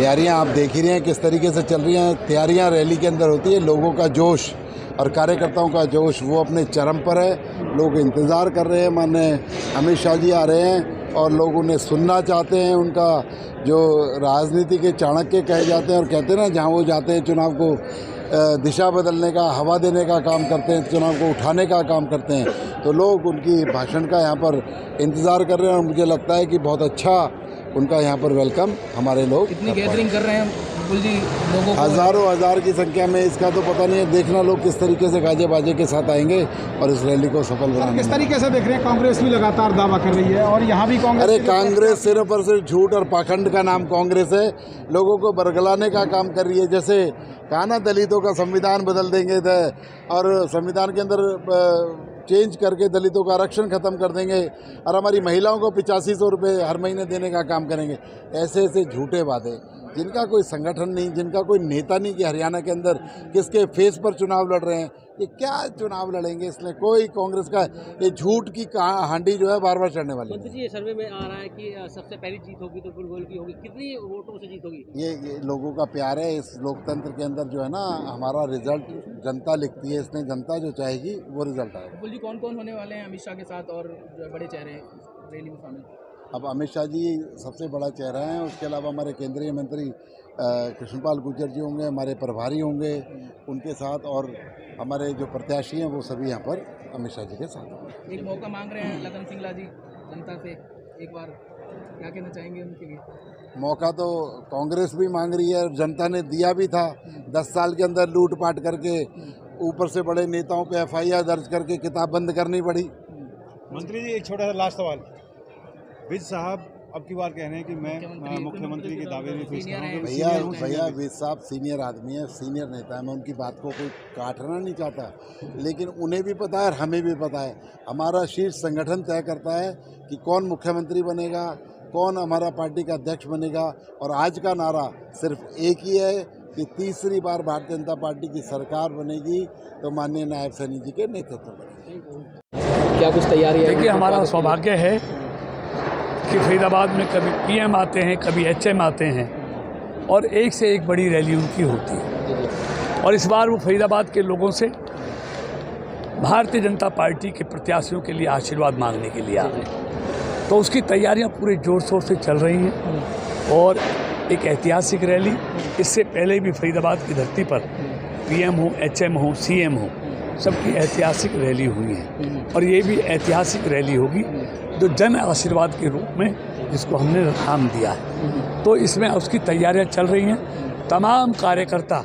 तैयारियां आप देख ही रहे हैं किस तरीके से चल रही हैं। तैयारियां रैली के अंदर होती है, लोगों का जोश और कार्यकर्ताओं का जोश वो अपने चरम पर है। लोग इंतज़ार कर रहे हैं, माननीय अमित शाह जी आ रहे हैं और लोग उन्हें सुनना चाहते हैं। उनका जो राजनीति के चाणक्य कहे जाते हैं और कहते हैं ना, जहाँ वो जाते हैं चुनाव को दिशा बदलने का, हवा देने का काम करते हैं, चुनाव को उठाने का काम करते हैं, तो लोग उनकी भाषण का यहाँ पर इंतज़ार कर रहे हैं। और मुझे लगता है कि बहुत अच्छा उनका यहाँ पर वेलकम हमारे लोग कितनी गैदरिंग कर रहे हैं बिल्कुल जी, लोगों को हज़ारों हज़ार की संख्या में, इसका तो पता नहीं है। देखना लोग किस तरीके से गाजे बाजे के साथ आएंगे और इस रैली को सफल बनाएंगे। किस तरीके से देख रहे हैं, कांग्रेस भी लगातार दावा कर रही है और यहाँ भी कांग्रेस। अरे कांग्रेस सिर्फ और सिर्फ झूठ और पाखंड का नाम कांग्रेस है। लोगों को बरगलाने का काम कर रही है। जैसे कहा ना, दलितों का संविधान बदल देंगे और संविधान के अंदर चेंज करके दलितों का आरक्षण खत्म कर देंगे और हमारी महिलाओं को 8500 रुपये हर महीने देने का काम करेंगे। ऐसे ऐसे झूठे वादे, जिनका कोई संगठन नहीं, जिनका कोई नेता नहीं कि हरियाणा के अंदर किसके फेस पर चुनाव लड़ रहे हैं। ये क्या चुनाव लड़ेंगे? इसलिए कोई कांग्रेस का ये झूठ की हांडी जो है बार बार चढ़ने वाली है। ये सर्वे में आ रहा है कि सबसे पहली जीत होगी तो फुल गोल की होगी। कितनी वोटों से जीत होगी? ये लोगों का प्यार है। इस लोकतंत्र के अंदर जो है ना, हमारा रिजल्ट जनता लिखती है। इसमें जनता जो चाहेगी वो रिजल्ट आएगा। बिल्कुल जी, कौन कौन होने वाले हैं अमित शाह के साथ और जो बड़े चेहरे रैली में शामिल? अब अमित शाह जी सबसे बड़ा चेहरा है। उसके अलावा हमारे केंद्रीय मंत्री कृष्णपाल गुर्जर जी होंगे, हमारे प्रभारी होंगे उनके साथ, और हमारे जो प्रत्याशी हैं वो सभी यहाँ पर अमित शाह जी के साथ होंगे। एक मौका मांग रहे हैं लगन सिंगला जी जनता से, एक बार क्या कहना चाहेंगे उनके लिए? मौका तो कांग्रेस भी मांग रही है, जनता ने दिया भी था। 10 साल के अंदर लूटपाट करके, ऊपर से बड़े नेताओं पे FIR दर्ज करके किताब बंद करनी पड़ी। मंत्री जी, एक छोटा सा लास्ट सवाल। विज साहब अब की बार कह रहे हैं कि मैं मुख्यमंत्री के दावे में पेश करूँगा। भैया विज साहब सीनियर आदमी है, सीनियर नेता है। मैं उनकी बात को कोई काटना नहीं चाहता, लेकिन उन्हें भी पता है और हमें भी पता है। हमारा शीर्ष संगठन तय करता है कि कौन मुख्यमंत्री बनेगा, कौन हमारा पार्टी का अध्यक्ष बनेगा। और आज का नारा सिर्फ एक ही है कि तीसरी बार भारतीय जनता पार्टी की सरकार बनेगी तो माननीय नायब सैनी जी के नेतृत्व बनेगी। क्या कुछ तैयारी है? देखिए, हमारा सौभाग्य है कि फरीदाबाद में कभी PM आते हैं, कभी HM आते हैं और एक से एक बड़ी रैली उनकी होती है। और इस बार वो फरीदाबाद के लोगों से भारतीय जनता पार्टी के प्रत्याशियों के लिए आशीर्वाद मांगने के लिए आ रहे हैं। तो उसकी तैयारियां पूरे जोर शोर से चल रही हैं और एक ऐतिहासिक रैली, इससे पहले भी फरीदाबाद की धरती पर PM हो, HM हो, CM हो, सबकी ऐतिहासिक रैली हुई है और ये भी ऐतिहासिक रैली होगी जो जन आशीर्वाद के रूप में जिसको हमने नाम दिया है। तो इसमें उसकी तैयारियां चल रही हैं। तमाम कार्यकर्ता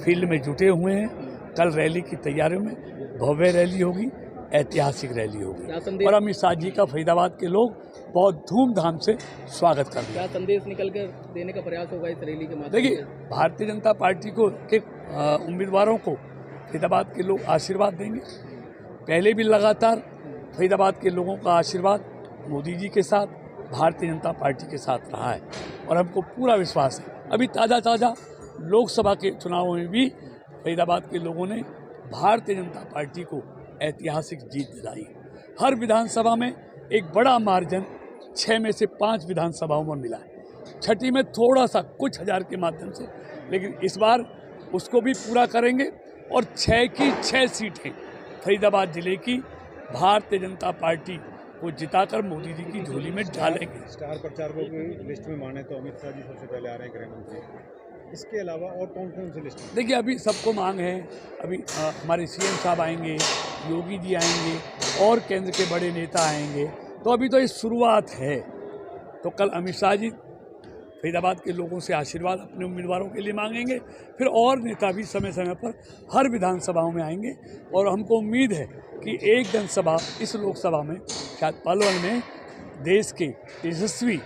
फील्ड में जुटे हुए हैं। कल रैली की तैयारियों में भव्य रैली होगी, ऐतिहासिक रैली होगी और अमित शाह जी का फरीदाबाद के लोग बहुत धूमधाम से स्वागत कर रहे हैं। क्या संदेश निकल कर देने का प्रयास होगा इस रैली के माध्यम से? देखिए, भारतीय जनता पार्टी को के उम्मीदवारों को फरीदाबाद के लोग आशीर्वाद देंगे। पहले भी लगातार फरीदाबाद के लोगों का आशीर्वाद मोदी जी के साथ, भारतीय जनता पार्टी के साथ रहा है और हमको पूरा विश्वास है। अभी ताज़ा लोकसभा के चुनावों में भी फरीदाबाद के लोगों ने भारतीय जनता पार्टी को ऐतिहासिक जीत दिलाई। हर विधानसभा में एक बड़ा मार्जिन 6 में से 5 विधानसभाओं में मिला है। छठी में थोड़ा सा कुछ हज़ार के माध्यम से, लेकिन इस बार उसको भी पूरा करेंगे और 6 की 6 सीटें फरीदाबाद जिले की भारतीय जनता पार्टी को जिताकर मोदी जी की झोली में डालेंगे। स्टार प्रचारकों की लिस्ट में माने तो अमित शाह जी सबसे पहले आ रहे हैं, गृह मंत्री। इसके अलावा और कौन कौन सी लिस्ट? देखिए, अभी सबको मांग है। अभी हमारे CM साहब आएंगे, योगी जी आएंगे और केंद्र के बड़े नेता आएंगे। तो अभी तो ये शुरुआत है। तो कल अमित शाह जी फरीदाबाद के लोगों से आशीर्वाद अपने उम्मीदवारों के लिए मांगेंगे। फिर और नेता भी समय समय पर हर विधानसभाओं में आएंगे और हमको उम्मीद है कि एक जनसभा इस लोकसभा में, शायद पलवल में, देश के तेजस्वी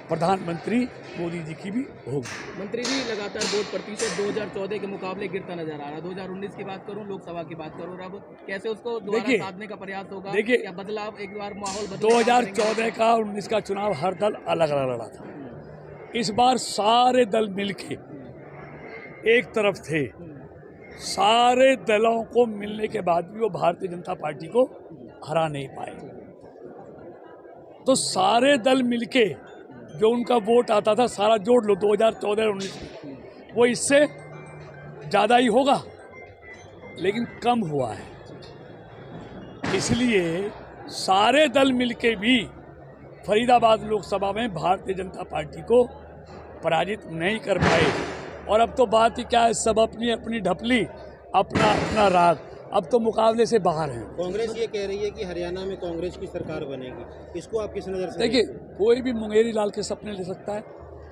प्रधानमंत्री मोदी जी की भी होगी। मंत्री जी, लगातार वोट प्रतिशत 2014 के मुकाबले गिरता नजर आ रहा है। 2019 की बात करूं, लोकसभा की बात करूं, अब कैसे उसको दोबारा साधने का प्रयास होगा? देखिए, या बदलाव, एक बार माहौल 2014 का और 19 का चुनाव हर दल अलग अलग लड़ा था। इस बार सारे दल मिलके एक तरफ थे। सारे दलों को मिलने के बाद भी वो भारतीय जनता पार्टी को हरा नहीं पाए। तो सारे दल मिलके जो उनका वोट आता था सारा जोड़ लो 2014 और 19 में, वो इससे ज़्यादा ही होगा, लेकिन कम हुआ है। इसलिए सारे दल मिलके भी फरीदाबाद लोकसभा में भारतीय जनता पार्टी को पराजित नहीं कर पाए। और अब तो बात ही क्या है, सब अपनी अपनी ढपली, अपना अपना राग, अब तो मुकाबले से बाहर हैं। कांग्रेस ये कह रही है कि हरियाणा में कांग्रेस की सरकार बनेगी, इसको आप किस नज़र से देखिए, कोई भी मुंगेरी लाल के सपने ले सकता है,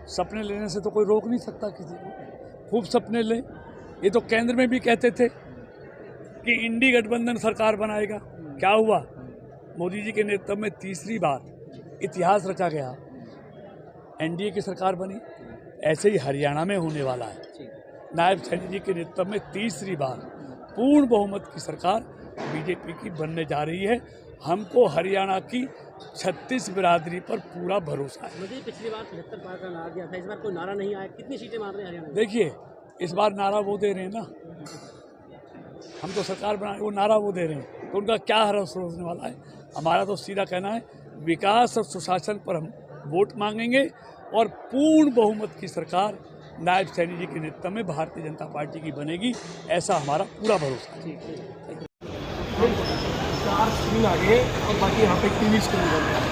सपने लेने से तो कोई रोक नहीं सकता किसी को, खूब सपने ले। ये तो केंद्र में भी कहते थे कि इंडी गठबंधन सरकार बनाएगा, क्या हुआ? मोदी जी के नेतृत्व में तीसरी बार इतिहास रचा गया, एनडीए की सरकार बनी। ऐसे ही हरियाणा में होने वाला है, नायब सैनी जी के नेतृत्व में तीसरी बार पूर्ण बहुमत की सरकार बीजेपी की बनने जा रही है। हमको हरियाणा की 36 बिरादरी पर पूरा भरोसा है। मुझे पिछली बार 75 पार का नारा दिया था, इस बार कोई नारा नहीं आया, कितनी सीटें मार रहे हैं हरियाणा में? देखिए, इस बार नारा वो दे रहे हैं ना, हम तो सरकार बना, वो नारा वो दे रहे हैं, तो उनका क्या हर्ष होने वाला है? हमारा तो सीधा कहना है, विकास और सुशासन पर हम वोट मांगेंगे और पूर्ण बहुमत की सरकार नायब सैनी जी के नेतृत्व में भारतीय जनता पार्टी की बनेगी, ऐसा हमारा पूरा भरोसा है। 4 स्क्रीन आ गए और बाकी यहाँ पे टीवी स्क्रीन बन रहा है।